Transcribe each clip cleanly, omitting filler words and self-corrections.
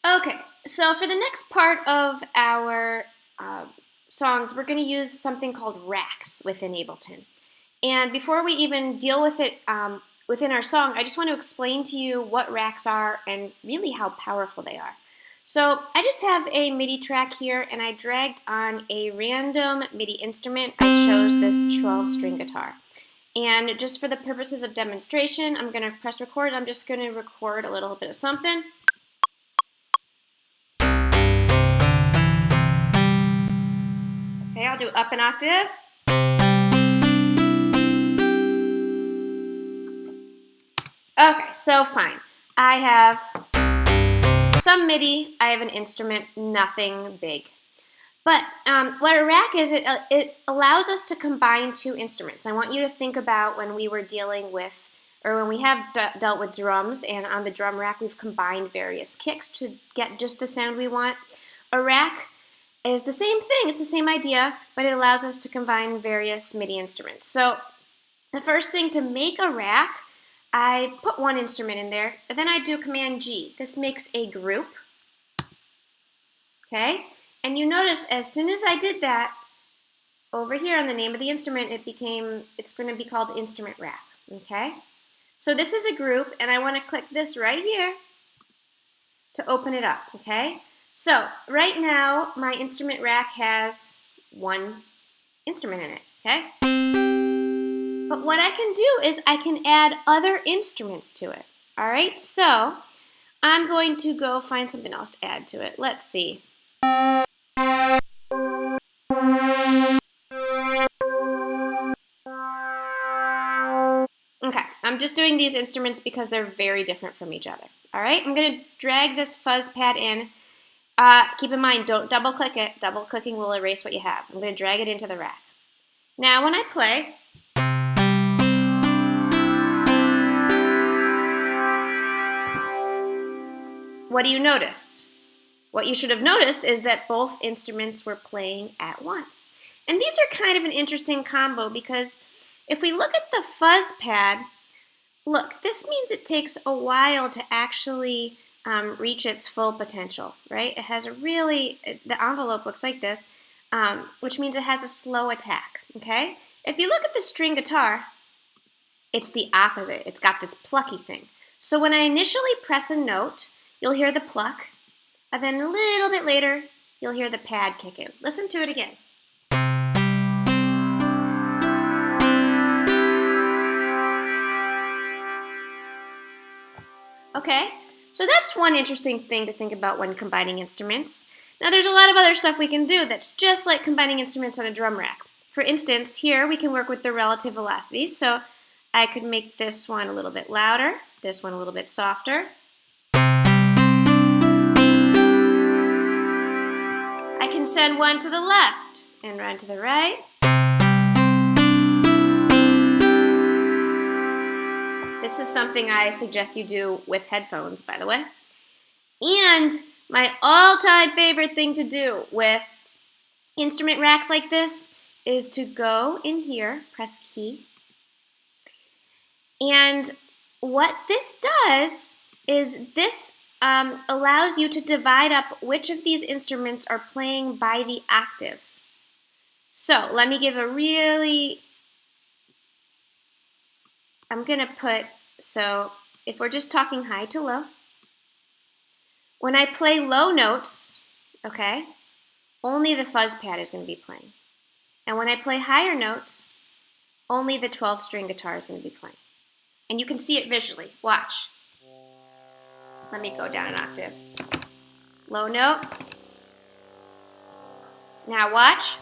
Okay, so for the next part of our songs, we're going to use something called racks within Ableton. And before we even deal with it within our song, I just want to explain to you what racks are and really how powerful they are. So I just have a MIDI track here, and I dragged on a random MIDI instrument. I chose this 12-string guitar. And just for the purposes of demonstration, I'm going to press record. I'm just going to record a little bit of something. Okay, I'll do up an octave. Okay, so fine. I have some MIDI, I have an instrument, nothing big. But what a rack is, it allows us to combine two instruments. I want you to think about when we were dealing with, or when we have dealt with drums, and on the drum rack we've combined various kicks to get just the sound we want. A rack is the same thing, it's the same idea, but it allows us to combine various MIDI instruments. So the first thing, to make a rack, I put one instrument in there, and then I do Command G. This makes a group, okay? And you noticed as soon as I did that, over here on the name of the instrument, it's going to be called instrument rack, okay? So this is a group, and I want to click this right here to open it up, okay? So right now, my instrument rack has one instrument in it, okay? But what I can do is I can add other instruments to it, all right? So I'm going to go find something else to add to it. Let's see. Okay, I'm just doing these instruments because they're very different from each other. All right, I'm going to drag this fuzz pad in. Keep in mind, don't double click it. Double clicking will erase what you have. I'm going to drag it into the rack. Now when I play, what do you notice? What you should have noticed is that both instruments were playing at once. And these are kind of an interesting combo because if we look at the fuzz pad, look, this means it takes a while to actually reach its full potential, right? It has the envelope looks like this, which means it has a slow attack, okay? If you look at the string guitar, it's the opposite. It's got this plucky thing. So when I initially press a note, you'll hear the pluck, and then a little bit later, you'll hear the pad kick in. Listen to it again. Okay, so that's one interesting thing to think about when combining instruments. Now there's a lot of other stuff we can do that's just like combining instruments on a drum rack. For instance, here we can work with the relative velocities, so I could make this one a little bit louder, this one a little bit softer. I can send one to the left and run to the right. This is something I suggest you do with headphones, by the way. And my all-time favorite thing to do with instrument racks like this is to go in here, press key. And what this does is this allows you to divide up which of these instruments are playing by the octave. So let me give I'm going to put, so if we're just talking high to low, when I play low notes, okay, only the fuzz pad is going to be playing. And when I play higher notes, only the 12-string guitar is going to be playing. And you can see it visually. Watch. Let me go down an octave. Low note. Now watch.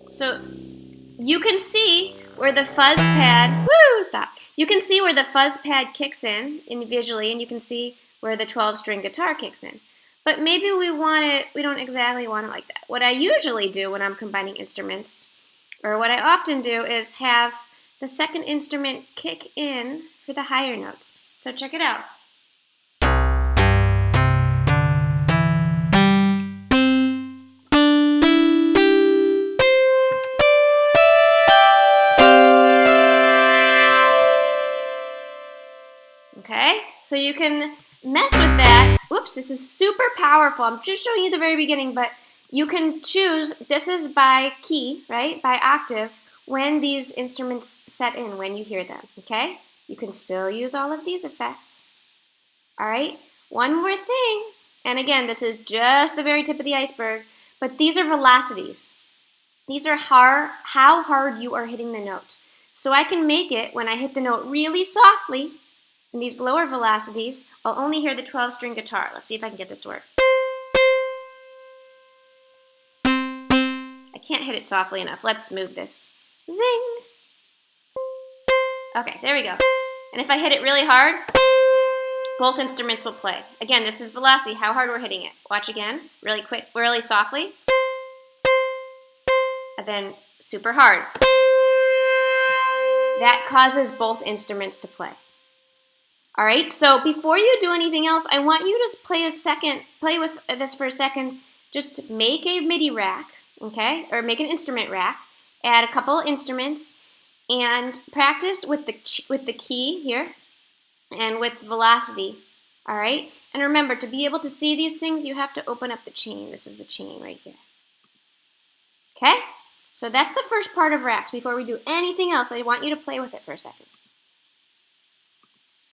So you can see where the fuzz pad, You can see where the fuzz pad kicks in visually, and you can see where the 12-string guitar kicks in. But maybe we don't exactly want it like that. What I usually do when I'm combining instruments, or what I often do, is have the second instrument kick in for the higher notes. So check it out. So you can mess with that. Oops, this is super powerful. I'm just showing you the very beginning, but you can choose, this is by key, right, by octave, when these instruments set in, when you hear them, okay? You can still use all of these effects. All right, one more thing, and again, this is just the very tip of the iceberg, but these are velocities. These are how hard you are hitting the note. So I can make it, when I hit the note really softly, in these lower velocities, I'll only hear the 12-string guitar. Let's see if I can get this to work. I can't hit it softly enough. Let's move this. Zing! Okay, there we go. And if I hit it really hard, both instruments will play. Again, this is velocity, how hard we're hitting it. Watch again, really quick, really softly. And then super hard. That causes both instruments to play. All right, so before you do anything else, I want you to play with this for a second. Just make a MIDI rack, okay, or make an instrument rack. Add a couple instruments and practice with the key here and with velocity. All right, and remember, to be able to see these things, you have to open up the chain. This is the chain right here. Okay, so that's the first part of racks. Before we do anything else, I want you to play with it for a second.